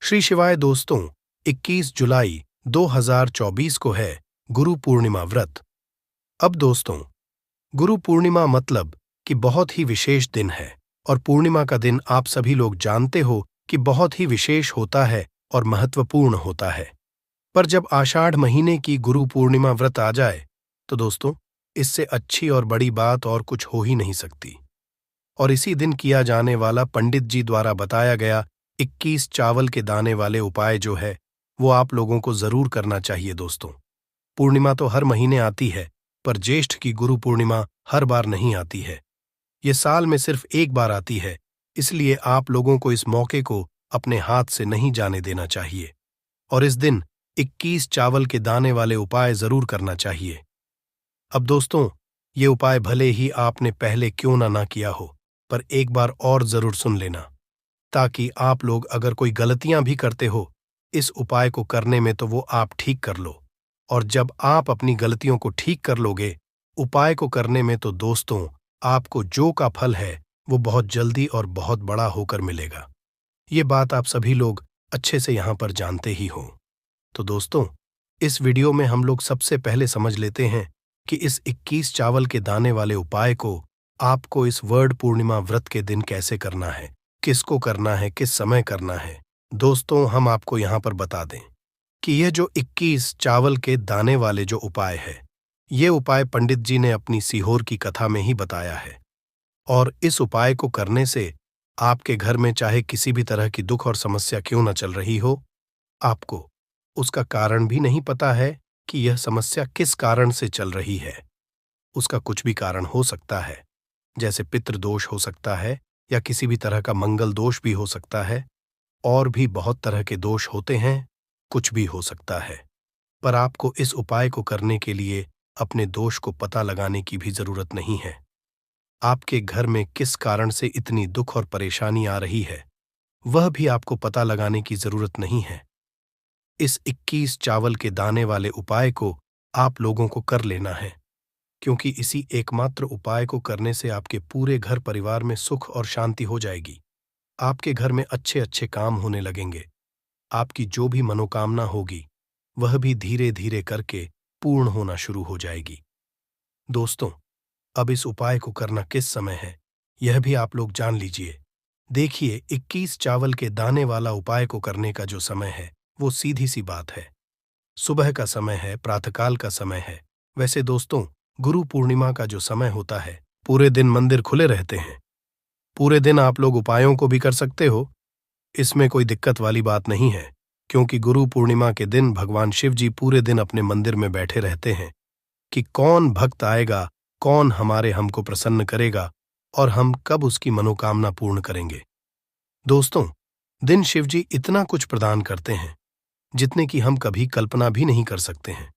श्री शिवाय दोस्तों, 21 जुलाई 2024 को है गुरु पूर्णिमा व्रत। अब दोस्तों, गुरु पूर्णिमा मतलब कि बहुत ही विशेष दिन है और पूर्णिमा का दिन आप सभी लोग जानते हो कि बहुत ही विशेष होता है और महत्वपूर्ण होता है। पर जब आषाढ़ महीने की गुरु पूर्णिमा व्रत आ जाए तो दोस्तों, इससे अच्छी और बड़ी बात और कुछ हो ही नहीं सकती। और इसी दिन किया जाने वाला पंडित जी द्वारा बताया गया 21 चावल के दाने वाले उपाय जो है वो आप लोगों को जरूर करना चाहिए दोस्तों। पूर्णिमा तो हर महीने आती है, पर ज्येष्ठ की गुरु पूर्णिमा हर बार नहीं आती है। ये साल में सिर्फ एक बार आती है, इसलिए आप लोगों को इस मौके को अपने हाथ से नहीं जाने देना चाहिए और इस दिन 21 चावल के दाने वाले उपाय जरूर करना चाहिए। अब दोस्तों, ये उपाय भले ही आपने पहले क्यों ना किया हो, पर एक बार और जरूर सुन लेना, ताकि आप लोग अगर कोई गलतियां भी करते हो इस उपाय को करने में तो वो आप ठीक कर लो। और जब आप अपनी गलतियों को ठीक कर लोगे उपाय को करने में, तो दोस्तों आपको जो का फल है वो बहुत जल्दी और बहुत बड़ा होकर मिलेगा। ये बात आप सभी लोग अच्छे से यहां पर जानते ही हो। तो दोस्तों, इस वीडियो में हम लोग सबसे पहले समझ लेते हैं कि इस 21 चावल के दाने वाले उपाय को आपको इस वर्ड पूर्णिमा व्रत के दिन कैसे करना है, किसको करना है, किस समय करना है। दोस्तों, हम आपको यहां पर बता दें कि यह जो 21 चावल के दाने वाले जो उपाय है, ये उपाय पंडित जी ने अपनी सीहोर की कथा में ही बताया है। और इस उपाय को करने से आपके घर में चाहे किसी भी तरह की दुख और समस्या क्यों न चल रही हो, आपको उसका कारण भी नहीं पता है कि यह समस्या किस कारण से चल रही है। उसका कुछ भी कारण हो सकता है, जैसे पितृदोष हो सकता है या किसी भी तरह का मंगल दोष भी हो सकता है, और भी बहुत तरह के दोष होते हैं, कुछ भी हो सकता है। पर आपको इस उपाय को करने के लिए अपने दोष को पता लगाने की भी जरूरत नहीं है। आपके घर में किस कारण से इतनी दुख और परेशानी आ रही है वह भी आपको पता लगाने की जरूरत नहीं है। इस 21 चावल के दाने वाले उपाय को आप लोगों को कर लेना है, क्योंकि इसी एकमात्र उपाय को करने से आपके पूरे घर परिवार में सुख और शांति हो जाएगी। आपके घर में अच्छे अच्छे काम होने लगेंगे। आपकी जो भी मनोकामना होगी वह भी धीरे धीरे करके पूर्ण होना शुरू हो जाएगी। दोस्तों, अब इस उपाय को करना किस समय है यह भी आप लोग जान लीजिए। देखिए, 21 चावल के दाने वाला उपाय को करने का जो समय है वो सीधी सी बात है, सुबह का समय है, प्रातःकाल का समय है। वैसे दोस्तों, गुरु पूर्णिमा का जो समय होता है पूरे दिन मंदिर खुले रहते हैं। पूरे दिन आप लोग उपायों को भी कर सकते हो, इसमें कोई दिक्कत वाली बात नहीं है, क्योंकि गुरु पूर्णिमा के दिन भगवान शिव जी पूरे दिन अपने मंदिर में बैठे रहते हैं कि कौन भक्त आएगा, कौन हमको प्रसन्न करेगा और हम कब उसकी मनोकामना पूर्ण करेंगे। दोस्तों, दिन शिव जी इतना कुछ प्रदान करते हैं जितने की हम कभी कल्पना भी नहीं कर सकते हैं।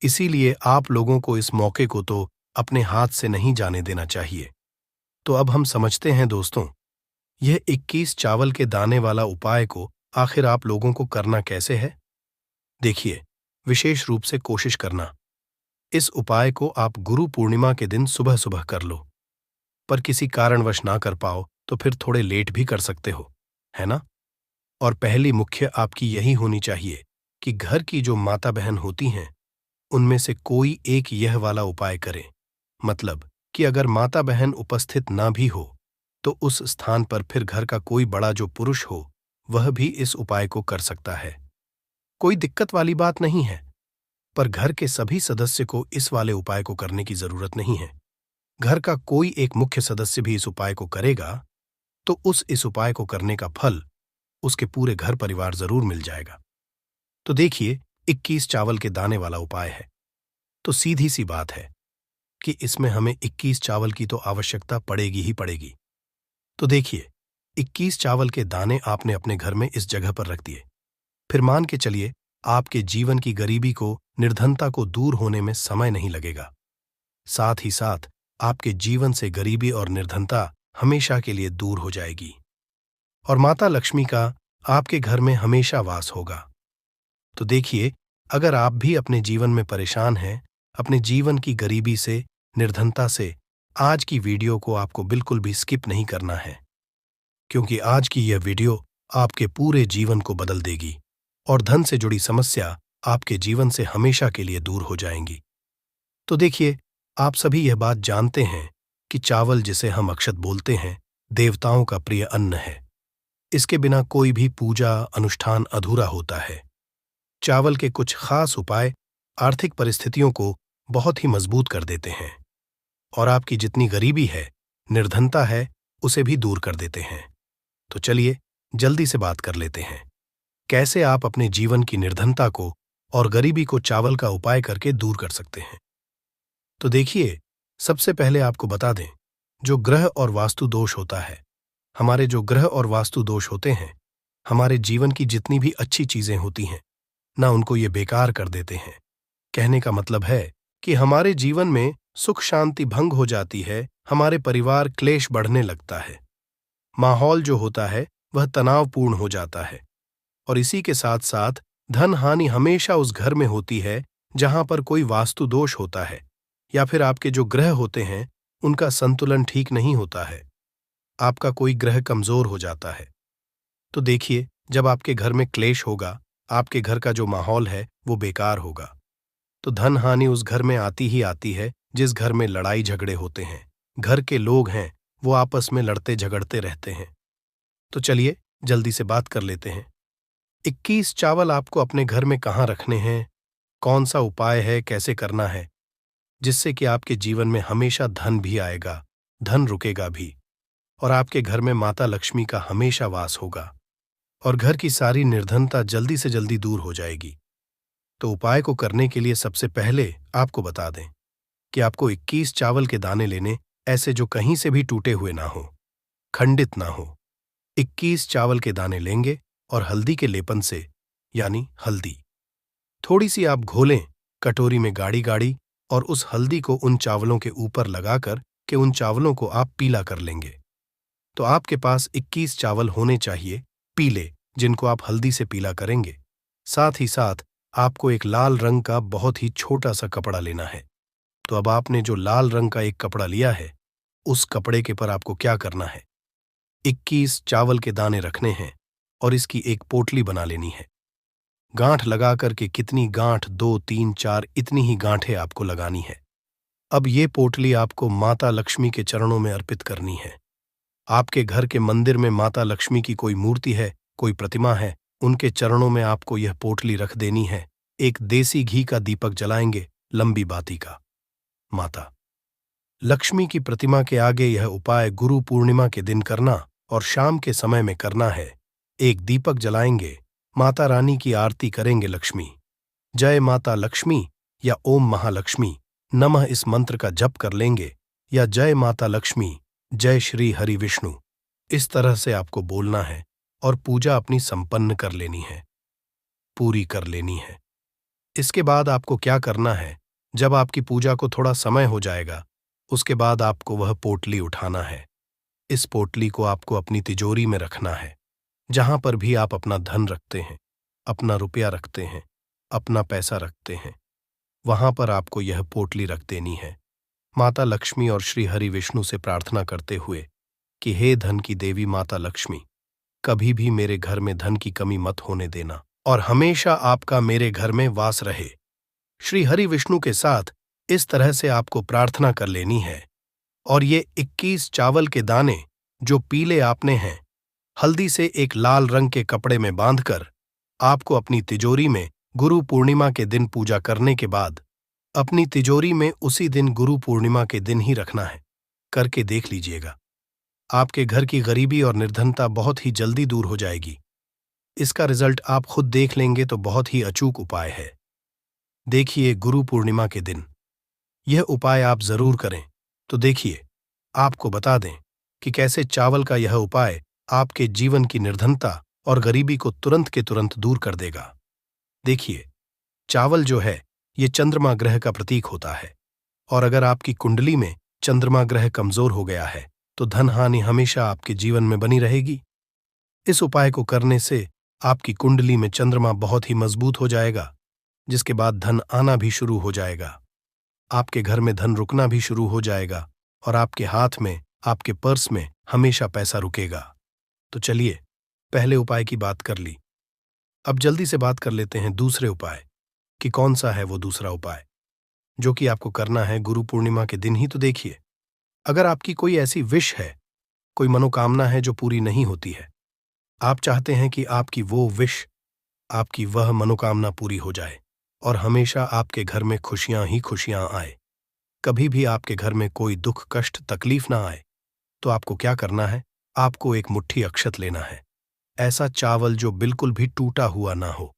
इसीलिए आप लोगों को इस मौके को तो अपने हाथ से नहीं जाने देना चाहिए। तो अब हम समझते हैं दोस्तों, यह 21 चावल के दाने वाला उपाय को आखिर आप लोगों को करना कैसे है। देखिए, विशेष रूप से कोशिश करना, इस उपाय को आप गुरु पूर्णिमा के दिन सुबह सुबह कर लो। पर किसी कारणवश ना कर पाओ तो फिर थोड़े लेट भी कर सकते हो, है ना। और पहली मुख्य आपकी यही होनी चाहिए कि घर की जो माता बहन होती हैं उनमें से कोई एक यह वाला उपाय करे। मतलब कि अगर माता बहन उपस्थित ना भी हो तो उस स्थान पर फिर घर का कोई बड़ा जो पुरुष हो वह भी इस उपाय को कर सकता है। कोई दिक्कत वाली बात नहीं है, पर घर के सभी सदस्य को इस वाले उपाय को करने की जरूरत नहीं है। घर का कोई एक मुख्य सदस्य भी इस उपाय को करेगा तो इस उपाय को करने का फल उसके पूरे घर परिवार जरूर मिल जाएगा। तो देखिए, 21 चावल के दाने वाला उपाय है, तो सीधी सी बात है कि इसमें हमें 21 चावल की तो आवश्यकता पड़ेगी ही पड़ेगी। तो देखिए, 21 चावल के दाने आपने अपने घर में इस जगह पर रख दिए। फिर मान के चलिए आपके जीवन की गरीबी को, निर्धनता को दूर होने में समय नहीं लगेगा। साथ ही साथ आपके जीवन से गरीबी और निर्धनता हमेशा के लिए दूर हो जाएगी और माता लक्ष्मी का आपके घर में हमेशा वास होगा। तो देखिए, अगर आप भी अपने जीवन में परेशान हैं, अपने जीवन की गरीबी से, निर्धनता से, आज की वीडियो को आपको बिल्कुल भी स्किप नहीं करना है, क्योंकि आज की यह वीडियो आपके पूरे जीवन को बदल देगी और धन से जुड़ी समस्या आपके जीवन से हमेशा के लिए दूर हो जाएंगी। तो देखिए, आप सभी यह बात जानते हैं कि चावल, जिसे हम अक्षत बोलते हैं, देवताओं का प्रिय अन्न है। इसके बिना कोई भी पूजा अनुष्ठान अधूरा होता है। चावल के कुछ खास उपाय आर्थिक परिस्थितियों को बहुत ही मजबूत कर देते हैं और आपकी जितनी गरीबी है, निर्धनता है, उसे भी दूर कर देते हैं। तो चलिए जल्दी से बात कर लेते हैं, कैसे आप अपने जीवन की निर्धनता को और गरीबी को चावल का उपाय करके दूर कर सकते हैं। तो देखिए, सबसे पहले आपको बता दें, जो ग्रह और वास्तु दोष होता है, हमारे जो ग्रह और वास्तु दोष होते हैं, हमारे जीवन की जितनी भी अच्छी चीजें होती हैं ना, उनको ये बेकार कर देते हैं। कहने का मतलब है कि हमारे जीवन में सुख शांति भंग हो जाती है, हमारे परिवार क्लेश बढ़ने लगता है, माहौल जो होता है वह तनावपूर्ण हो जाता है और इसी के साथ साथ धन हानि हमेशा उस घर में होती है जहां पर कोई वास्तु दोष होता है या फिर आपके जो ग्रह होते हैं उनका संतुलन ठीक नहीं होता है, आपका कोई ग्रह कमजोर हो जाता है। तो देखिए, जब आपके घर में क्लेश होगा, आपके घर का जो माहौल है वो बेकार होगा, तो धन हानि उस घर में आती ही आती है जिस घर में लड़ाई झगड़े होते हैं, घर के लोग हैं वो आपस में लड़ते झगड़ते रहते हैं। तो चलिए जल्दी से बात कर लेते हैं। 21 चावल आपको अपने घर में कहाँ रखने हैं, कौन सा उपाय है, कैसे करना है, जिससे कि आपके जीवन में हमेशा धन भी आएगा, धन रुकेगा भी और आपके घर में माता लक्ष्मी का हमेशा वास होगा और घर की सारी निर्धनता जल्दी से जल्दी दूर हो जाएगी। तो उपाय को करने के लिए सबसे पहले आपको बता दें कि आपको 21 चावल के दाने लेने, ऐसे जो कहीं से भी टूटे हुए ना हो, खंडित ना हो। 21 चावल के दाने लेंगे और हल्दी के लेपन से, यानी हल्दी थोड़ी सी आप घोलें कटोरी में गाढ़ी गाढ़ी और उस हल्दी को उन चावलों के ऊपर लगाकर के उन चावलों को आप पीला कर लेंगे। तो आपके पास 21 चावल होने चाहिए पीले, जिनको आप हल्दी से पीला करेंगे। साथ ही साथ आपको एक लाल रंग का बहुत ही छोटा सा कपड़ा लेना है। तो अब आपने जो लाल रंग का एक कपड़ा लिया है, उस कपड़े के पर आपको क्या करना है, 21 चावल के दाने रखने हैं और इसकी एक पोटली बना लेनी है। गांठ लगा करके, कितनी गांठ, 2 3 4, इतनी ही गांठें आपको लगानी है। अब ये पोटली आपको माता लक्ष्मी के चरणों में अर्पित करनी है। आपके घर के मंदिर में माता लक्ष्मी की कोई मूर्ति है, कोई प्रतिमा है, उनके चरणों में आपको यह पोटली रख देनी है। एक देसी घी का दीपक जलाएंगे, लंबी बाती का। माता लक्ष्मी की प्रतिमा के आगे यह उपाय गुरु पूर्णिमा के दिन करना और शाम के समय में करना है। एक दीपक जलाएंगे, माता रानी की आरती करेंगे, लक्ष्मी जय माता लक्ष्मी या ओम महालक्ष्मी नमः इस मंत्र का जप कर लेंगे, या जय माता लक्ष्मी जय श्री हरि विष्णु, इस तरह से आपको बोलना है और पूजा अपनी संपन्न कर लेनी है, पूरी कर लेनी है। इसके बाद आपको क्या करना है, जब आपकी पूजा को थोड़ा समय हो जाएगा, उसके बाद आपको वह पोटली उठाना है। इस पोटली को आपको अपनी तिजोरी में रखना है, जहां पर भी आप अपना धन रखते हैं, अपना रुपया रखते हैं, अपना पैसा रखते हैं, वहां पर आपको यह पोटली रख देनी है, माता लक्ष्मी और श्री हरि विष्णु से प्रार्थना करते हुए कि हे धन की देवी माता लक्ष्मी, कभी भी मेरे घर में धन की कमी मत होने देना और हमेशा आपका मेरे घर में वास रहे। श्री हरि विष्णु के साथ इस तरह से आपको प्रार्थना कर लेनी है और ये 21 चावल के दाने जो पीले आपने हैं, हल्दी से एक लाल रंग के कपड़े में बांधकर आपको अपनी तिजोरी में गुरु पूर्णिमा के दिन पूजा करने के बाद अपनी तिजोरी में उसी दिन गुरु पूर्णिमा के दिन ही रखना है। करके देख लीजिएगा, आपके घर की गरीबी और निर्धनता बहुत ही जल्दी दूर हो जाएगी। इसका रिजल्ट आप खुद देख लेंगे, तो बहुत ही अचूक उपाय है। देखिए, गुरु पूर्णिमा के दिन यह उपाय आप जरूर करें। तो देखिए, आपको बता दें कि कैसे चावल का यह उपाय आपके जीवन की निर्धनता और गरीबी को तुरंत के तुरंत दूर कर देगा। देखिए, चावल जो है ये चंद्रमा ग्रह का प्रतीक होता है और अगर आपकी कुंडली में चंद्रमा ग्रह कमजोर हो गया है तो धन हानि हमेशा आपके जीवन में बनी रहेगी। इस उपाय को करने से आपकी कुंडली में चंद्रमा बहुत ही मजबूत हो जाएगा, जिसके बाद धन आना भी शुरू हो जाएगा, आपके घर में धन रुकना भी शुरू हो जाएगा और आपके हाथ में, आपके पर्स में हमेशा पैसा रुकेगा। तो चलिए पहले उपाय की बात कर ली। अब जल्दी से बात कर लेते हैं दूसरे उपाय कि कौन सा है वो दूसरा उपाय जो कि आपको करना है गुरु पूर्णिमा के दिन ही। तो देखिए, अगर आपकी कोई ऐसी विश है, कोई मनोकामना है जो पूरी नहीं होती है, आप चाहते हैं कि आपकी वो विश, आपकी वह मनोकामना पूरी हो जाए और हमेशा आपके घर में खुशियां ही खुशियां आए, कभी भी आपके घर में कोई दुख कष्ट तकलीफ ना आए, तो आपको क्या करना है? आपको एक मुट्ठी अक्षत लेना है। ऐसा चावल जो बिल्कुल भी टूटा हुआ ना हो।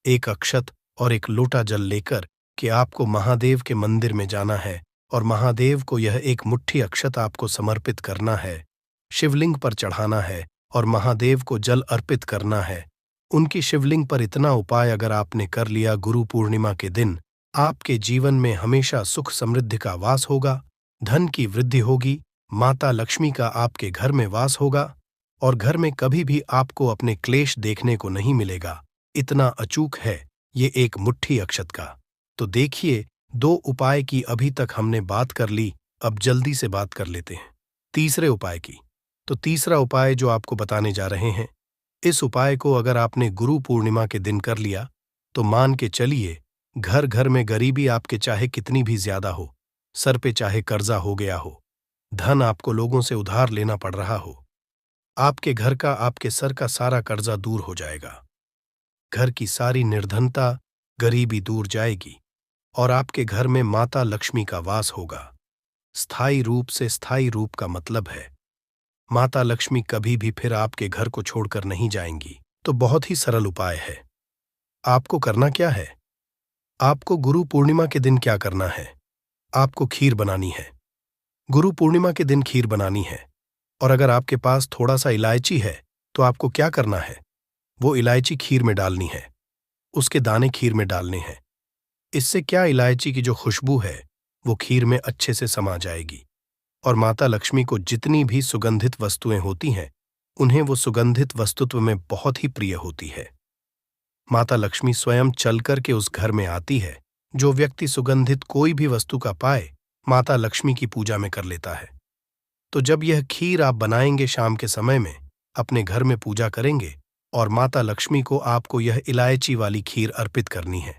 एक अक्षत और एक लोटा जल लेकर कि आपको महादेव के मंदिर में जाना है और महादेव को यह एक मुट्ठी अक्षत आपको समर्पित करना है, शिवलिंग पर चढ़ाना है और महादेव को जल अर्पित करना है। उनकी शिवलिंग पर इतना उपाय अगर आपने कर लिया गुरु पूर्णिमा के दिन, आपके जीवन में हमेशा सुख समृद्धि का वास होगा, धन की वृद्धि होगी, माता लक्ष्मी का आपके घर में वास होगा और घर में कभी भी आपको अपने क्लेश देखने को नहीं मिलेगा। इतना अचूक है ये एक मुट्ठी अक्षत का। तो देखिए, 2 उपाय की अभी तक हमने बात कर ली, अब जल्दी से बात कर लेते हैं तीसरे उपाय की। तो तीसरा उपाय जो आपको बताने जा रहे हैं, इस उपाय को अगर आपने गुरु पूर्णिमा के दिन कर लिया तो मान के चलिए घर घर में गरीबी आपके चाहे कितनी भी ज्यादा हो, सर पे चाहे कर्जा हो गया हो, धन आपको लोगों से उधार लेना पड़ रहा हो, आपके घर का आपके सर का सारा कर्जा दूर हो जाएगा। घर की सारी निर्धनता गरीबी दूर जाएगी और आपके घर में माता लक्ष्मी का वास होगा। स्थायी रूप से स्थायी रूप का मतलब है माता लक्ष्मी कभी भी फिर आपके घर को छोड़कर नहीं जाएंगी। तो बहुत ही सरल उपाय है। आपको करना क्या है? आपको गुरु पूर्णिमा के दिन क्या करना है? आपको खीर बनानी है। गुरु पूर्णिमा के दिन खीर बनानी है और अगर आपके पास थोड़ा सा इलायची है तो आपको क्या करना है? वो इलायची खीर में डालनी है, उसके दाने खीर में डालने हैं। इससे क्या, इलायची की जो खुशबू है वो खीर में अच्छे से समा जाएगी और माता लक्ष्मी को जितनी भी सुगंधित वस्तुएं होती हैं उन्हें वो सुगंधित वस्तुत्व में बहुत ही प्रिय होती है। माता लक्ष्मी स्वयं चलकर के उस घर में आती है। जो व्यक्ति सुगंधित कोई भी वस्तु का पाए माता लक्ष्मी की पूजा में कर लेता है। तो जब यह खीर आप बनाएंगे शाम के समय में, अपने घर में पूजा करेंगे और माता लक्ष्मी को आपको यह इलायची वाली खीर अर्पित करनी है।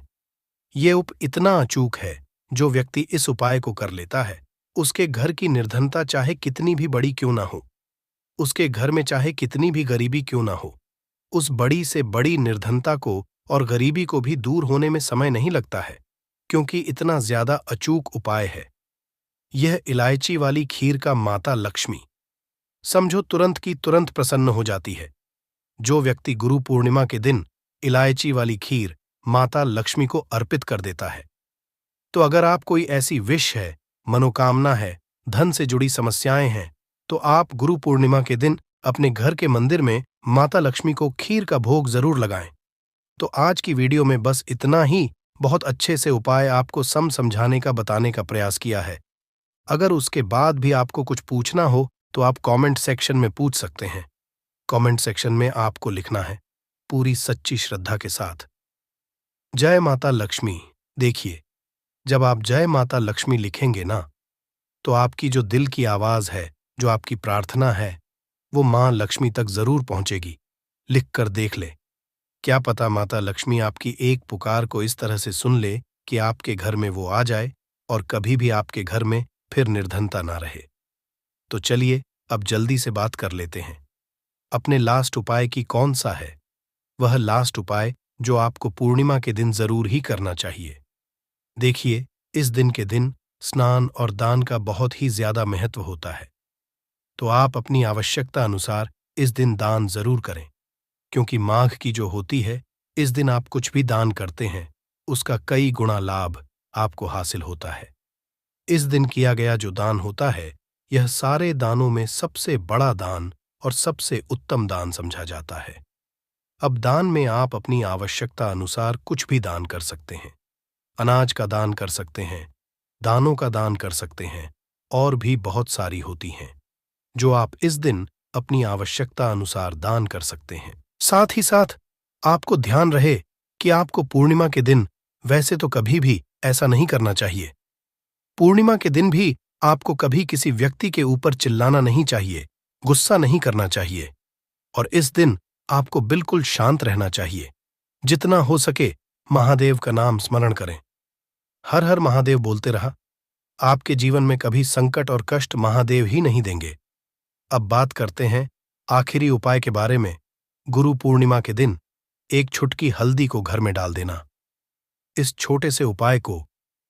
ये इतना अचूक है, जो व्यक्ति इस उपाय को कर लेता है उसके घर की निर्धनता चाहे कितनी भी बड़ी क्यों ना हो, उसके घर में चाहे कितनी भी गरीबी क्यों ना हो, उस बड़ी से बड़ी निर्धनता को और गरीबी को भी दूर होने में समय नहीं लगता है, क्योंकि इतना ज्यादा अचूक उपाय है यह इलायची वाली खीर का। माता लक्ष्मी समझो तुरंत की तुरंत प्रसन्न हो जाती है। जो व्यक्ति गुरु पूर्णिमा के दिन इलायची वाली खीर माता लक्ष्मी को अर्पित कर देता है। तो अगर आप कोई ऐसी विश है, मनोकामना है, धन से जुड़ी समस्याएं हैं, तो आप गुरु पूर्णिमा के दिन अपने घर के मंदिर में माता लक्ष्मी को खीर का भोग जरूर लगाएं। तो आज की वीडियो में बस इतना ही, बहुत अच्छे से उपाय आपको समझाने का बताने का प्रयास किया है। अगर उसके बाद भी आपको कुछ पूछना हो तो आप कमेंट सेक्शन में पूछ सकते हैं। कमेंट सेक्शन में आपको लिखना है पूरी सच्ची श्रद्धा के साथ, जय माता लक्ष्मी। देखिए, जब आप जय माता लक्ष्मी लिखेंगे ना, तो आपकी जो दिल की आवाज है, जो आपकी प्रार्थना है, वो मां लक्ष्मी तक जरूर पहुंचेगी। लिख कर देख ले, क्या पता माता लक्ष्मी आपकी एक पुकार को इस तरह से सुन ले कि आपके घर में वो आ जाए और कभी भी आपके घर में फिर निर्धनता ना रहे। तो चलिए अब जल्दी से बात कर लेते हैं अपने लास्ट उपाय की। कौन सा है वह लास्ट उपाय जो आपको पूर्णिमा के दिन जरूर ही करना चाहिए? देखिए, इस दिन के दिन स्नान और दान का बहुत ही ज्यादा महत्व होता है। तो आप अपनी आवश्यकता अनुसार इस दिन दान जरूर करें, क्योंकि माघ की जो होती है, इस दिन आप कुछ भी दान करते हैं उसका कई गुना लाभ आपको हासिल होता है। इस दिन किया गया जो दान होता है, यह सारे दानों में सबसे बड़ा दान और सबसे उत्तम दान समझा जाता है। अब दान में आप अपनी आवश्यकता अनुसार कुछ भी दान कर सकते हैं। अनाज का दान कर सकते हैं, दानों का दान कर सकते हैं, और भी बहुत सारी होती हैं जो आप इस दिन अपनी आवश्यकता अनुसार दान कर सकते हैं। साथ ही साथ आपको ध्यान रहे कि आपको पूर्णिमा के दिन वैसे तो कभी भी ऐसा नहीं करना चाहिए। पूर्णिमा के दिन भी आपको कभी किसी व्यक्ति के ऊपर चिल्लाना नहीं चाहिए, गुस्सा नहीं करना चाहिए। और इस दिन आपको बिल्कुल शांत रहना चाहिए। जितना हो सके महादेव का नाम स्मरण करें। हर हर महादेव बोलते रहा। आपके जीवन में कभी संकट और कष्ट महादेव ही नहीं देंगे। अब बात करते हैं आखिरी उपाय के बारे में। गुरु पूर्णिमा के दिन एक छुटकी हल्दी को घर में डाल देना। इस छोटे से उपाय को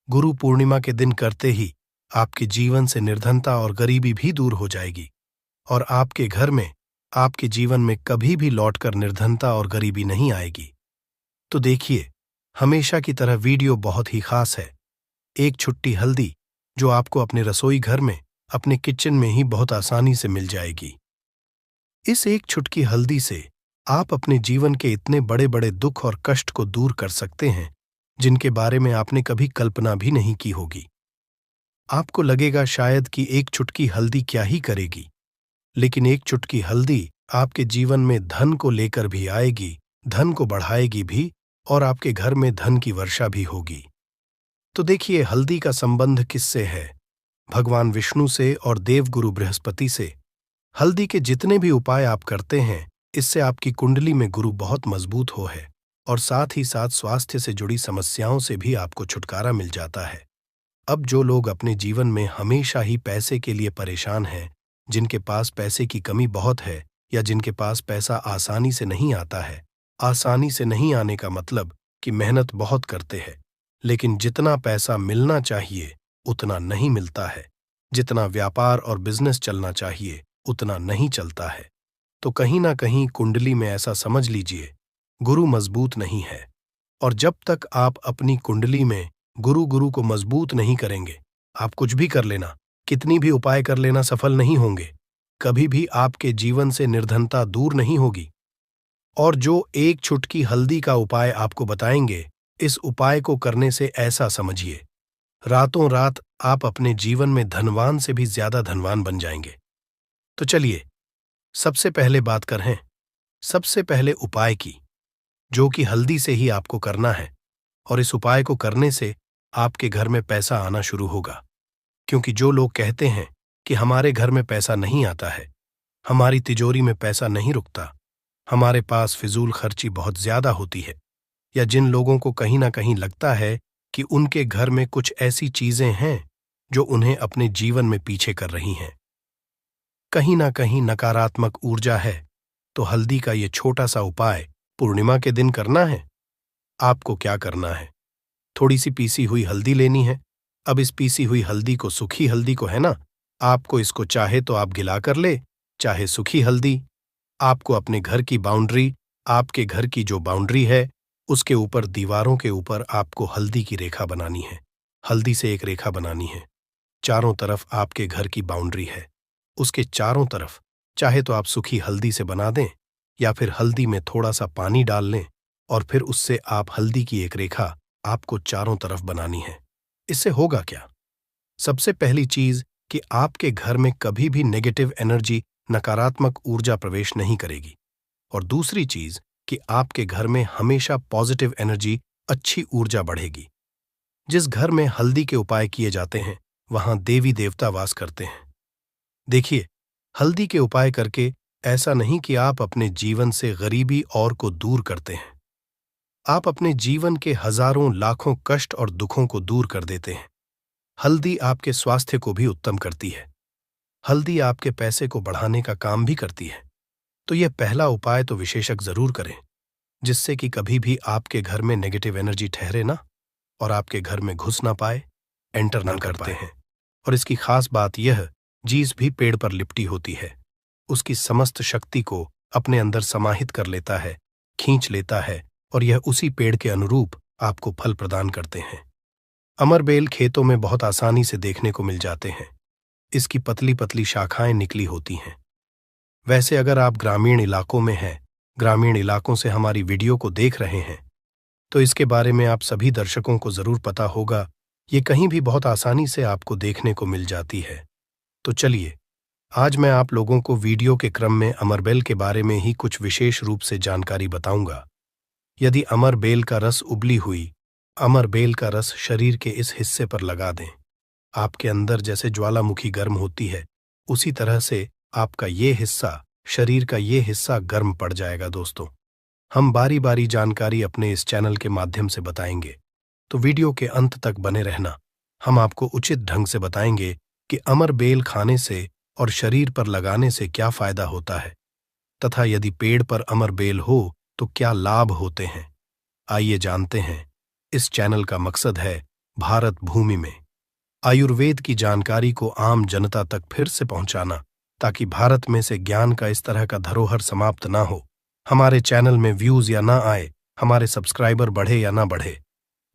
गुरु पूर्णिमा के दिन करते ही आपके जीवन से निर्धनता और गरीबी भी दूर हो जाएगी और आपके घर में, आपके जीवन में कभी भी लौटकर निर्धनता और गरीबी नहीं आएगी। तो देखिए, हमेशा की तरह वीडियो बहुत ही खास है। एक छुट्टी हल्दी जो आपको अपने रसोई घर में, अपने किचन में ही बहुत आसानी से मिल जाएगी। इस एक छुटकी हल्दी से आप अपने जीवन के इतने बड़े बड़े दुख और कष्ट को दूर कर सकते हैं जिनके बारे में आपने कभी कल्पना भी नहीं की होगी। आपको लगेगा शायद कि एक चुटकी हल्दी क्या ही करेगी, लेकिन एक चुटकी हल्दी आपके जीवन में धन को लेकर भी आएगी, धन को बढ़ाएगी भी और आपके घर में धन की वर्षा भी होगी। तो देखिए, हल्दी का संबंध किससे है? भगवान विष्णु से और देवगुरु बृहस्पति से। हल्दी के जितने भी उपाय आप करते हैं, इससे आपकी कुंडली में गुरु बहुत मजबूत हो है और साथ ही साथ स्वास्थ्य से जुड़ी समस्याओं से भी आपको छुटकारा मिल जाता है। अब जो लोग अपने जीवन में हमेशा ही पैसे के लिए परेशान हैं, जिनके पास पैसे की कमी बहुत है या जिनके पास पैसा आसानी से नहीं आता है, आसानी से नहीं आने का मतलब कि मेहनत बहुत करते हैं, लेकिन जितना पैसा मिलना चाहिए उतना नहीं मिलता है, जितना व्यापार और बिजनेस चलना चाहिए उतना नहीं चलता है, तो कहीं ना कहीं कुंडली में ऐसा समझ लीजिए गुरु मजबूत नहीं है। और जब तक आप अपनी कुंडली में गुरु को मजबूत नहीं करेंगे, आप कुछ भी कर लेना, कितनी भी उपाय कर लेना, सफल नहीं होंगे। कभी भी आपके जीवन से निर्धनता दूर नहीं होगी। और जो एक चुटकी हल्दी का उपाय आपको बताएंगे, इस उपाय को करने से ऐसा समझिए, रातों रात आप अपने जीवन में धनवान से भी ज्यादा धनवान बन जाएंगे। तो चलिए, सबसे पहले बात करें सबसे पहले उपाय की, जो कि हल्दी से ही आपको करना है। और इस उपाय को करने से आपके घर में पैसा आना शुरू होगा। क्योंकि जो लोग कहते हैं कि हमारे घर में पैसा नहीं आता है, हमारी तिजोरी में पैसा नहीं रुकता, हमारे पास फिजूल खर्ची बहुत ज्यादा होती है, या जिन लोगों को कहीं ना कहीं लगता है कि उनके घर में कुछ ऐसी चीजें हैं जो उन्हें अपने जीवन में पीछे कर रही हैं, कहीं ना कहीं नकारात्मक ऊर्जा है, तो हल्दी का ये छोटा सा उपाय पूर्णिमा के दिन करना है। आपको क्या करना है? थोड़ी सी पीसी हुई हल्दी लेनी है। अब इस पीसी हुई हल्दी को, सूखी हल्दी को है ना, आपको इसको चाहे तो आप गिला कर ले, चाहे सूखी हल्दी। आपको अपने घर की बाउंड्री, आपके घर की जो बाउंड्री है, उसके ऊपर, दीवारों के ऊपर आपको हल्दी की रेखा बनानी है। हल्दी से एक रेखा बनानी है। चारों तरफ आपके घर की बाउंड्री है, उसके चारों तरफ चाहे तो आप सूखी हल्दी से बना दें या फिर हल्दी में थोड़ा सा पानी डाल लें और फिर उससे आप हल्दी की एक रेखा आपको चारों तरफ बनानी है। इससे होगा क्या? सबसे पहली चीज कि आपके घर में कभी भी नेगेटिव एनर्जी, नकारात्मक ऊर्जा प्रवेश नहीं करेगी। और दूसरी चीज कि आपके घर में हमेशा पॉजिटिव एनर्जी, अच्छी ऊर्जा बढ़ेगी। जिस घर में हल्दी के उपाय किए जाते हैं, वहां देवी देवता वास करते हैं। देखिए, हल्दी के उपाय करके ऐसा नहीं कि आप अपने जीवन से गरीबी और को दूर करते हैं, आप अपने जीवन के हजारों लाखों कष्ट और दुखों को दूर कर देते हैं। हल्दी आपके स्वास्थ्य को भी उत्तम करती है। हल्दी आपके पैसे को बढ़ाने का काम भी करती है। तो यह पहला उपाय तो विशेषक जरूर करें, जिससे कि कभी भी आपके घर में नेगेटिव एनर्जी ठहरे ना और आपके घर में घुस ना पाए, एंटर ना कर पाए हैं। और इसकी खास बात यह, जीस भी पेड़ पर लिपटी होती है, उसकी समस्त शक्ति को अपने अंदर समाहित कर लेता है, खींच लेता है, और यह उसी पेड़ के अनुरूप आपको फल प्रदान करते हैं। अमरबेल खेतों में बहुत आसानी से देखने को मिल जाते हैं। इसकी पतली पतली शाखाएं निकली होती हैं। वैसे अगर आप ग्रामीण इलाकों में हैं, ग्रामीण इलाकों से हमारी वीडियो को देख रहे हैं, तो इसके बारे में आप सभी दर्शकों को जरूर पता होगा। ये कहीं भी बहुत आसानी से आपको देखने को मिल जाती है। तो चलिए, आज मैं आप लोगों को वीडियो के क्रम में अमरबेल के बारे में ही कुछ विशेष रूप से जानकारी बताऊंगा। यदि अमरबेल का रस उबली हुई अमरबेल का रस शरीर के इस हिस्से पर लगा दें, आपके अंदर जैसे ज्वालामुखी गर्म होती है, उसी तरह से आपका ये हिस्सा शरीर का ये हिस्सा गर्म पड़ जाएगा दोस्तों। हम बारी बारी जानकारी अपने इस चैनल के माध्यम से बताएंगे, तो वीडियो के अंत तक बने रहना। हम आपको उचित ढंग से बताएंगे कि अमर बेल खाने से और शरीर पर लगाने से क्या फायदा होता है, तथा यदि पेड़ पर अमर बेल हो तो क्या लाभ होते हैं। आइए जानते हैं। इस चैनल का मकसद है भारत भूमि में आयुर्वेद की जानकारी को आम जनता तक फिर से पहुंचाना, ताकि भारत में से ज्ञान का इस तरह का धरोहर समाप्त ना हो। हमारे चैनल में व्यूज या ना आए, हमारे सब्सक्राइबर बढ़े या ना बढ़े,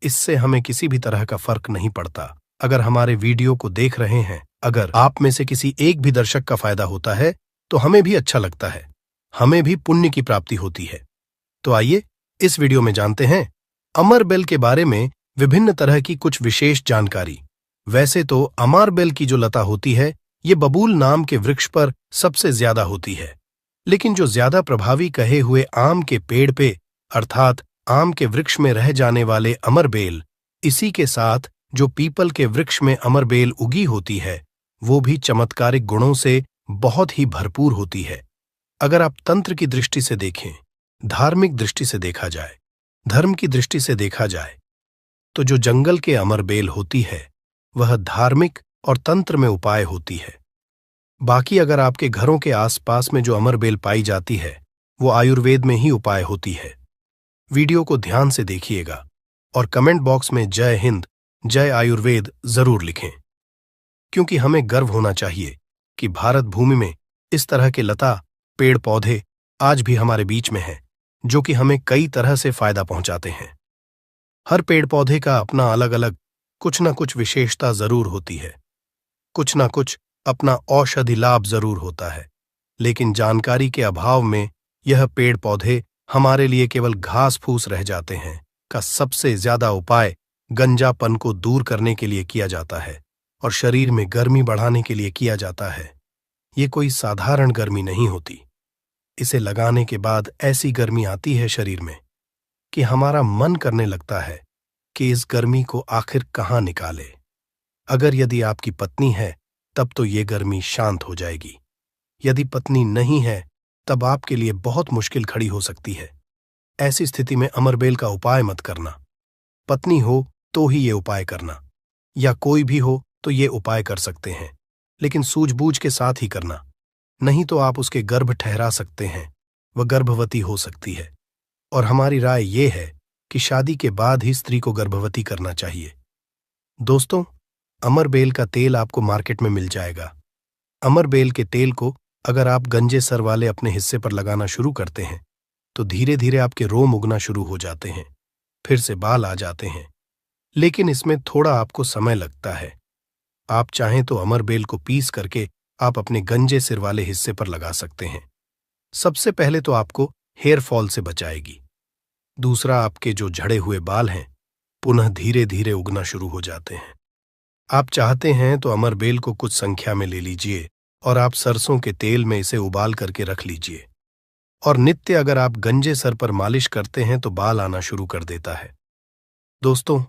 इससे हमें किसी भी तरह का फर्क नहीं पड़ता। अगर हमारे वीडियो को देख रहे हैं, अगर आप में से किसी एक भी दर्शक का फायदा होता है तो हमें भी अच्छा लगता है, हमें भी पुण्य की प्राप्ति होती है। तो आइए इस वीडियो में जानते हैं अमर बेल के बारे में विभिन्न तरह की कुछ विशेष जानकारी। वैसे तो अमर बेल की जो लता होती है ये बबूल नाम के वृक्ष पर सबसे ज्यादा होती है, लेकिन जो ज्यादा प्रभावी कहे हुए आम के पेड़ पे अर्थात आम के वृक्ष में रह जाने वाले अमर बेल, इसी के साथ जो पीपल के वृक्ष में अमर बेल उगी होती है वो भी चमत्कारिक गुणों से बहुत ही भरपूर होती है। अगर आप तंत्र की दृष्टि से देखें, धार्मिक दृष्टि से देखा जाए, धर्म की दृष्टि से देखा जाए, तो जो जंगल के अमर बेल होती है वह धार्मिक और तंत्र में उपाय होती है। बाकी अगर आपके घरों के आसपास में जो अमर बेल पाई जाती है वो आयुर्वेद में ही उपाय होती है। वीडियो को ध्यान से देखिएगा और कमेंट बॉक्स में जय हिंद, जय आयुर्वेद जरूर लिखें, क्योंकि हमें गर्व होना चाहिए कि भारत भूमि में इस तरह के लता पेड़ पौधे आज भी हमारे बीच में हैं, जो कि हमें कई तरह से फायदा पहुंचाते हैं। हर पेड़ पौधे का अपना अलग अलग कुछ न कुछ विशेषता जरूर होती है, कुछ न कुछ अपना औषधि लाभ जरूर होता है, लेकिन जानकारी के अभाव में यह पेड़ पौधे हमारे लिए केवल घास फूस रह जाते हैं। का सबसे ज्यादा उपाय गंजापन को दूर करने के लिए किया जाता है और शरीर में गर्मी बढ़ाने के लिए किया जाता है। ये कोई साधारण गर्मी नहीं होती। इसे लगाने के बाद ऐसी गर्मी आती है शरीर में कि हमारा मन करने लगता है कि इस गर्मी को आखिर कहाँ निकाले। अगर यदि आपकी पत्नी है तब तो ये गर्मी शांत हो जाएगी, यदि पत्नी नहीं है तब आपके लिए बहुत मुश्किल खड़ी हो सकती है। ऐसी स्थिति में अमरबेल का उपाय मत करना। पत्नी हो तो ही ये उपाय करना, या कोई भी हो तो ये उपाय कर सकते हैं, लेकिन सूझबूझ के साथ ही करना, नहीं तो आप उसके गर्भ ठहरा सकते हैं, वह गर्भवती हो सकती है। और हमारी राय ये है कि शादी के बाद ही स्त्री को गर्भवती करना चाहिए। दोस्तों, अमरबेल का तेल आपको मार्केट में मिल जाएगा। अमरबेल के तेल को अगर आप गंजे सर वाले अपने हिस्से पर लगाना शुरू करते हैं तो धीरे धीरे आपके रोम उगना शुरू हो जाते हैं, फिर से बाल आ जाते हैं, लेकिन इसमें थोड़ा आपको समय लगता है। आप चाहें तो अमरबेल को पीस करके आप अपने गंजे सिर वाले हिस्से पर लगा सकते हैं। सबसे पहले तो आपको हेयर फॉल से बचाएगी। दूसरा, आपके जो झड़े हुए बाल हैं पुनः धीरे धीरे उगना शुरू हो जाते हैं। आप चाहते हैं तो अमरबेल को कुछ संख्या में ले लीजिए और आप सरसों के तेल में इसे उबाल करके रख लीजिए, और नित्य अगर आप गंजे सर पर मालिश करते हैं तो बाल आना शुरू कर देता है। दोस्तों,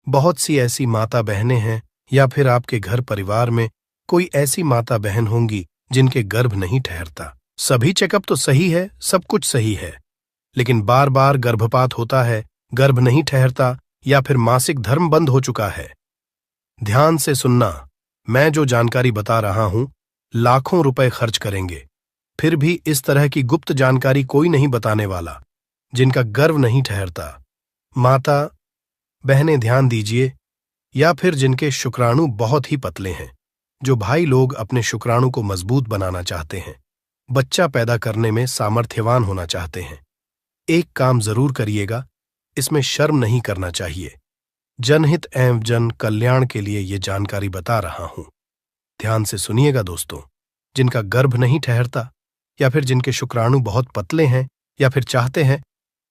बहुत सी ऐसी माता बहनें हैं या फिर आपके घर परिवार में कोई ऐसी माता बहन होंगी जिनके गर्भ नहीं ठहरता। सभी चेकअप तो सही है, सब कुछ सही है, लेकिन बार बार गर्भपात होता है, गर्भ नहीं ठहरता, या फिर मासिक धर्म बंद हो चुका है। ध्यान से सुनना, मैं जो जानकारी बता रहा हूं लाखों रुपए खर्च करेंगे, फिर भी इस तरह की गुप्त जानकारी कोई नहीं बताने वाला। जिनका गर्भ नहीं ठहरता, माता बहनें ध्यान दीजिए, या फिर जिनके शुक्राणु बहुत ही पतले हैं, जो भाई लोग अपने शुक्राणु को मजबूत बनाना चाहते हैं, बच्चा पैदा करने में सामर्थ्यवान होना चाहते हैं, एक काम जरूर करिएगा, इसमें शर्म नहीं करना चाहिए। जनहित एवं जन कल्याण के लिए ये जानकारी बता रहा हूं। ध्यान से सुनिएगा दोस्तों, जिनका गर्भ नहीं ठहरता या फिर जिनके शुक्राणु बहुत पतले हैं या फिर चाहते हैं,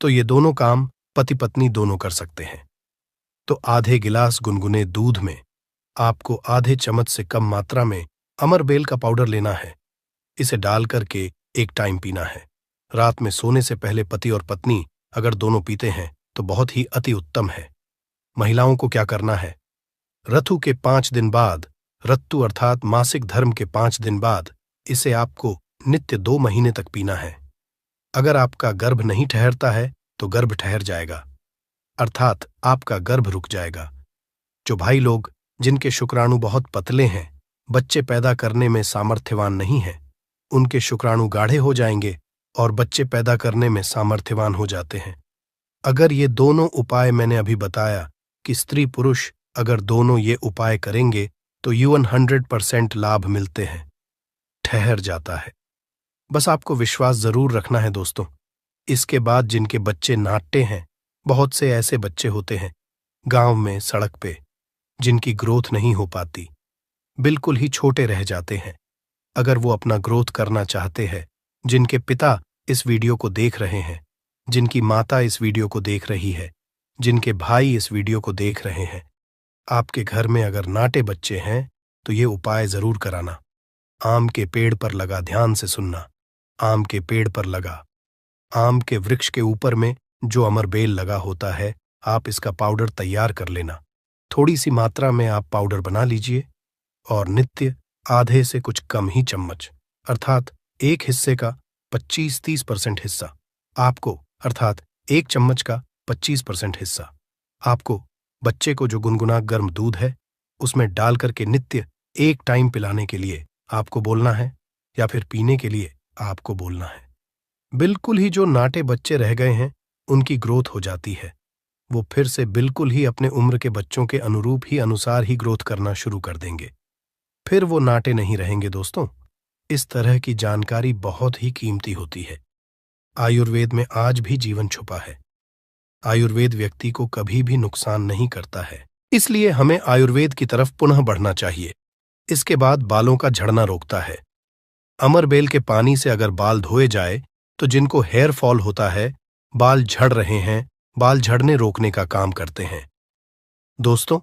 तो ये दोनों काम पति पत्नी दोनों कर सकते हैं। तो आधे गिलास गुनगुने दूध में आपको आधे चम्मच से कम मात्रा में अमरबेल का पाउडर लेना है। इसे डाल करके एक टाइम पीना है। रात में सोने से पहले पति और पत्नी अगर दोनों पीते हैं तो बहुत ही अति उत्तम है। महिलाओं को क्या करना है, ऋतु के 5 दिन बाद, ऋतु अर्थात मासिक धर्म के 5 दिन बाद इसे आपको नित्य 2 महीने तक पीना है। अगर आपका गर्भ नहीं ठहरता है तो गर्भ ठहर जाएगा, अर्थात आपका गर्भ रुक जाएगा। जो भाई लोग जिनके शुक्राणु बहुत पतले हैं, बच्चे पैदा करने में सामर्थ्यवान नहीं हैं, उनके शुक्राणु गाढ़े हो जाएंगे और बच्चे पैदा करने में सामर्थ्यवान हो जाते हैं। अगर ये दोनों उपाय मैंने अभी बताया कि स्त्री पुरुष अगर दोनों ये उपाय करेंगे तो यौवन 100% लाभ मिलते हैं, ठहर जाता है। बस आपको विश्वास जरूर रखना है दोस्तों। इसके बाद जिनके बच्चे नाटते हैं, बहुत से ऐसे बच्चे होते हैं गांव में, सड़क पे, जिनकी ग्रोथ नहीं हो पाती, बिल्कुल ही छोटे रह जाते हैं। अगर वो अपना ग्रोथ करना चाहते हैं, जिनके पिता इस वीडियो को देख रहे हैं, जिनकी माता इस वीडियो को देख रही है, जिनके भाई इस वीडियो को देख रहे हैं, आपके घर में अगर नाटे बच्चे हैं तो ये उपाय जरूर कराना। आम के पेड़ पर लगा, ध्यान से सुनना, आम के पेड़ पर लगा, आम के वृक्ष के ऊपर में जो अमरबेल लगा होता है, आप इसका पाउडर तैयार कर लेना। थोड़ी सी मात्रा में आप पाउडर बना लीजिए और नित्य आधे से कुछ कम ही चम्मच, अर्थात एक हिस्से का 25-30% हिस्सा आपको, अर्थात एक चम्मच का 25% हिस्सा आपको बच्चे को जो गुनगुना गर्म दूध है उसमें डाल करके नित्य एक टाइम पिलाने के लिए आपको बोलना है, या फिर पीने के लिए आपको बोलना है। बिल्कुल ही जो नाटे बच्चे रह गए हैं उनकी ग्रोथ हो जाती है, वो फिर से बिल्कुल ही अपने उम्र के बच्चों के अनुरूप ही अनुसार ही ग्रोथ करना शुरू कर देंगे, फिर वो नाटे नहीं रहेंगे दोस्तों। इस तरह की जानकारी बहुत ही कीमती होती है। आयुर्वेद में आज भी जीवन छुपा है। आयुर्वेद व्यक्ति को कभी भी नुकसान नहीं करता है, इसलिए हमें आयुर्वेद की तरफ पुनः बढ़ना चाहिए। इसके बाद बालों का झड़ना रोकता है। अमरबेल के पानी से अगर बाल धोए जाए तो जिनको हेयर फॉल होता है, बाल झड़ रहे हैं, बाल झड़ने रोकने का काम करते हैं। दोस्तों,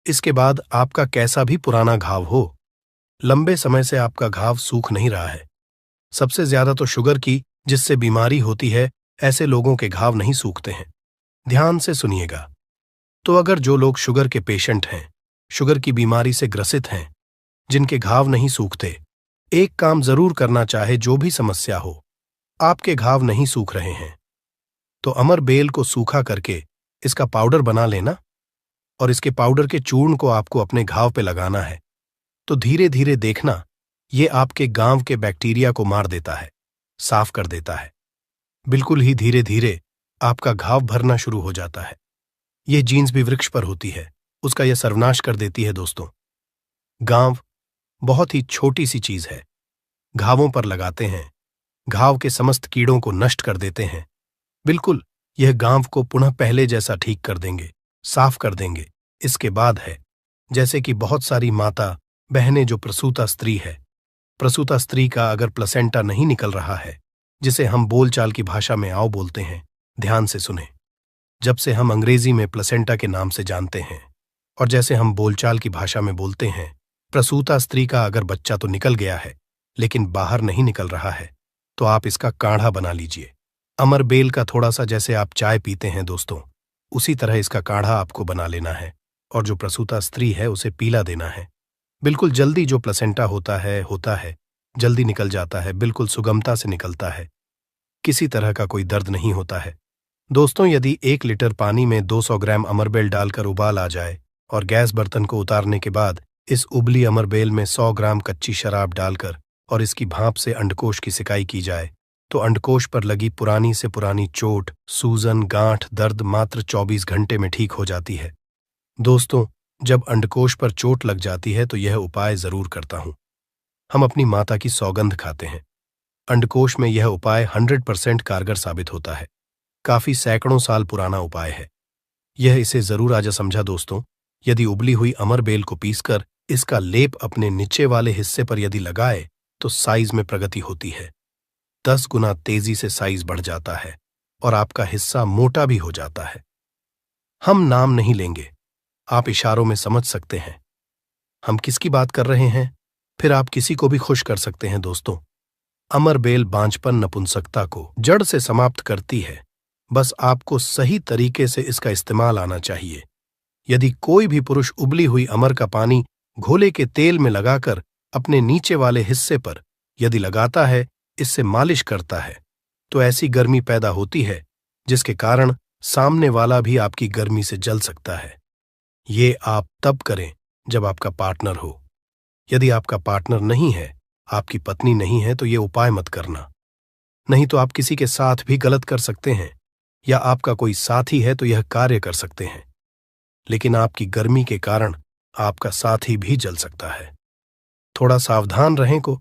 इसके बाद आपका कैसा भी पुराना घाव हो, लंबे समय से आपका घाव सूख नहीं रहा है, सबसे ज्यादा तो शुगर की जिससे बीमारी होती है, ऐसे लोगों के घाव नहीं सूखते हैं। ध्यान से सुनिएगा। तो अगर जो लोग शुगर के पेशेंट हैं, शुगर की बीमारी से ग्रसित हैं, जिनके घाव नहीं सूखते, एक काम जरूर करना चाहे, जो भी समस्या हो, आपके घाव नहीं सूख रहे हैं तो अमरबेल को सूखा करके इसका पाउडर बना लेना और इसके पाउडर के चूर्ण को आपको अपने घाव पे लगाना है। तो धीरे धीरे देखना, ये आपके गांव के बैक्टीरिया को मार देता है, साफ कर देता है। बिल्कुल ही धीरे धीरे आपका घाव भरना शुरू हो जाता है। यह जीन्स भी वृक्ष पर होती है, उसका यह सर्वनाश कर देती है। दोस्तों, गांव बहुत ही छोटी सी चीज है, घावों पर लगाते हैं, घाव के समस्त कीड़ों को नष्ट कर देते हैं। बिल्कुल यह गांव को पुनः पहले जैसा ठीक कर देंगे, साफ कर देंगे। इसके बाद है, जैसे कि बहुत सारी माता बहनें जो प्रसूता स्त्री है, प्रसूता स्त्री का अगर प्लेसेंटा नहीं निकल रहा है, जिसे हम बोलचाल की भाषा में आओ बोलते हैं, ध्यान से सुने। जब से हम अंग्रेजी में प्लेसेंटा के नाम से जानते हैं और जैसे हम बोलचाल की भाषा में बोलते हैं, प्रसूता स्त्री का अगर बच्चा तो निकल गया है लेकिन बाहर नहीं निकल रहा है, तो आप इसका काढ़ा बना लीजिए। अमरबेल का थोड़ा सा जैसे आप चाय पीते हैं दोस्तों, उसी तरह इसका काढ़ा आपको बना लेना है और जो प्रसूता स्त्री है उसे पीला देना है। बिल्कुल जल्दी जो प्लेसेंटा होता है, जल्दी निकल जाता है, बिल्कुल सुगमता से निकलता है, किसी तरह का कोई दर्द नहीं होता है। दोस्तों, यदि 1 लीटर पानी में 200 ग्राम अमरबेल डालकर उबाल आ जाए और गैस बर्तन को उतारने के बाद इस उबली अमरबेल में 100 ग्राम कच्ची शराब डालकर और इसकी भाप से अंडकोश की सिकाई की जाए, तो अंडकोश पर लगी पुरानी से पुरानी चोट, सूजन, गांठ, दर्द मात्र 24 घंटे में ठीक हो जाती है। दोस्तों, जब अंडकोश पर चोट लग जाती है तो यह उपाय जरूर करता हूं। हम अपनी माता की सौगंध खाते हैं। अंडकोश में यह उपाय 100% कारगर साबित होता है। काफी सैकड़ों साल पुराना उपाय है। यह इसे जरूर आजा समझा दोस्तों। यदि उबली हुई अमरबेल को पीसकर इसका लेप अपने नीचे वाले हिस्से पर यदि लगाए तो साइज में प्रगति होती है। 10 गुना तेजी से साइज बढ़ जाता है और आपका हिस्सा मोटा भी हो जाता है। हम नाम नहीं लेंगे, आप इशारों में समझ सकते हैं हम किसकी बात कर रहे हैं। फिर आप किसी को भी खुश कर सकते हैं। दोस्तों, अमरबेल बांझपन, नपुंसकता को जड़ से समाप्त करती है। बस आपको सही तरीके से इसका इस्तेमाल आना चाहिए। यदि कोई भी पुरुष उबली हुई अमर का पानी घोले के तेल में लगाकर अपने नीचे वाले हिस्से पर यदि लगाता है इससे मालिश करता है तो ऐसी गर्मी पैदा होती है जिसके कारण सामने वाला भी आपकी गर्मी से जल सकता है। ये आप तब करें जब आपका पार्टनर हो। यदि आपका पार्टनर नहीं है, आपकी पत्नी नहीं है, तो ये उपाय मत करना। नहीं तो आप किसी के साथ भी गलत कर सकते हैं, या आपका कोई साथी है तो यह कार्य कर सकते हैं, लेकिन आपकी गर्मी के कारण आपका साथी भी जल सकता है। थोड़ा सावधान रहें को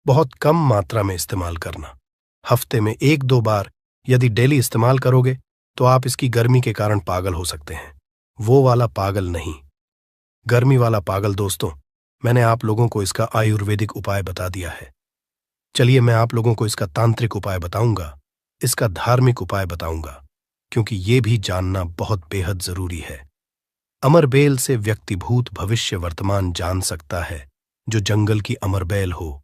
बहुत कम मात्रा में इस्तेमाल करना। हफ्ते में 1-2 बार यदि डेली इस्तेमाल करोगे तो आप इसकी गर्मी के कारण पागल हो सकते हैं। वो वाला पागल नहीं, गर्मी वाला पागल। दोस्तों, मैंने आप लोगों को इसका आयुर्वेदिक उपाय बता दिया है। चलिए मैं आप लोगों को इसका तांत्रिक उपाय बताऊंगा, इसका धार्मिक उपाय बताऊंगा, क्योंकि ये भी जानना बहुत बेहद जरूरी है। अमरबेल से व्यक्ति भूत भविष्य वर्तमान जान सकता है, जो जंगल की अमरबेल हो,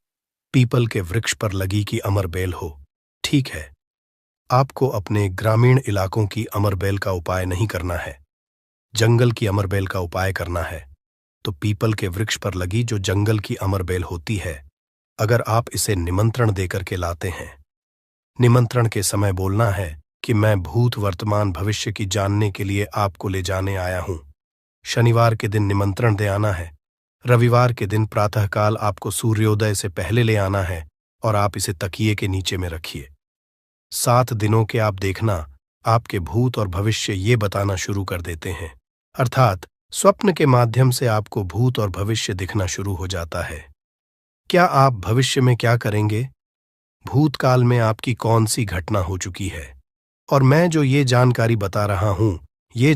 पीपल के वृक्ष पर लगी की अमरबेल हो। ठीक है, आपको अपने ग्रामीण इलाकों की अमरबेल का उपाय नहीं करना है, जंगल की अमरबेल का उपाय करना है। तो पीपल के वृक्ष पर लगी जो जंगल की अमरबेल होती है, अगर आप इसे निमंत्रण देकर के लाते हैं, निमंत्रण के समय बोलना है कि मैं भूत वर्तमान भविष्य की जानने के लिए आपको ले जाने आया हूं। शनिवार के दिन निमंत्रण दे आना है, रविवार के दिन प्रातःकाल आपको सूर्योदय से पहले ले आना है और आप इसे तकिए के नीचे में रखिए। 7 दिनों के आप देखना, आपके भूत और भविष्य ये बताना शुरू कर देते हैं, अर्थात स्वप्न के माध्यम से आपको भूत और भविष्य दिखना शुरू हो जाता है। क्या आप भविष्य में क्या करेंगे, भूतकाल में आपकी कौन सी घटना हो चुकी है, और मैं जो ये जानकारी बता रहा हूं, ये